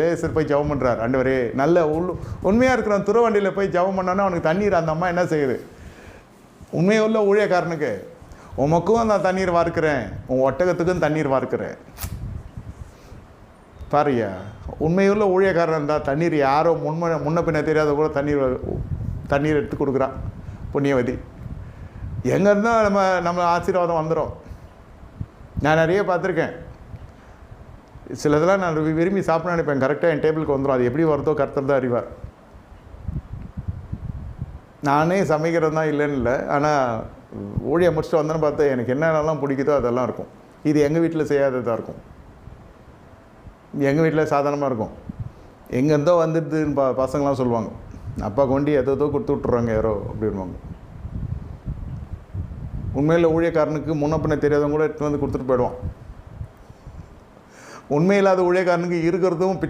Acer போய் ஜெபம் பண்ணுறார். ஆண்டவரே நல்ல உண்மையாக இருக்கிறவன் துறவண்டியில் போய் ஜெபம் பண்ணான்னா அவனுக்கு தண்ணீர் அந்த அம்மா என்ன செய்யுது? உண்மையுள்ள ஊழியக்காரனுக்கு உமக்கும் நான் தண்ணீர் வார்க்கிறேன், உன் ஒட்டகத்துக்கும் தண்ணீர் வார்க்கிறேன். பாருயா, உண்மையுள்ள ஊழியக்காரன் இருந்தால் தண்ணீர் யாரோ முன்ன பின்ன தெரியாத கூட தண்ணீர் எடுத்து கொடுக்குறான். புண்ணியவதி எங்கே இருந்தால் நம்ம ஆசீர்வாதம் வந்துடும். நான் நிறைய பார்த்துருக்கேன். சிலதெல்லாம் நான் விரும்பி சாப்பிட நினைப்பேன், கரெக்டாக என் டேபிளுக்கு வந்துடும். அது எப்படி வருதோ கர்த்தர் தான் அறிவார். நானே சமைக்கிறது தான் இல்லைன்னு இல்லை, ஆனால் ஊழியை முடிச்சுட்டு வந்தேன்னு பார்த்தா எனக்கு என்னென்னலாம் பிடிக்குதோ அதெல்லாம் இருக்கும். இது எங்கள் வீட்டில் செய்யாததாக இருக்கும், எங்கள் வீட்டில் சாதாரணமாக இருக்கும். எங்கேருந்தோ வந்துடுதுன்னு பசங்களாம் சொல்லுவாங்க, அப்பா கொண்டு எதோ கொடுத்து விட்ருவாங்க யாரோ அப்படின்வாங்க. உண்மையில் ஊழியக்காரனுக்கு முன்ன பின்ன தெரியாதவங்க கூட எடுத்து வந்து கொடுத்துட்டு போயிடுவான். உண்மையில்லாத ஊழியக்காரனுக்கு இருக்கிறதும்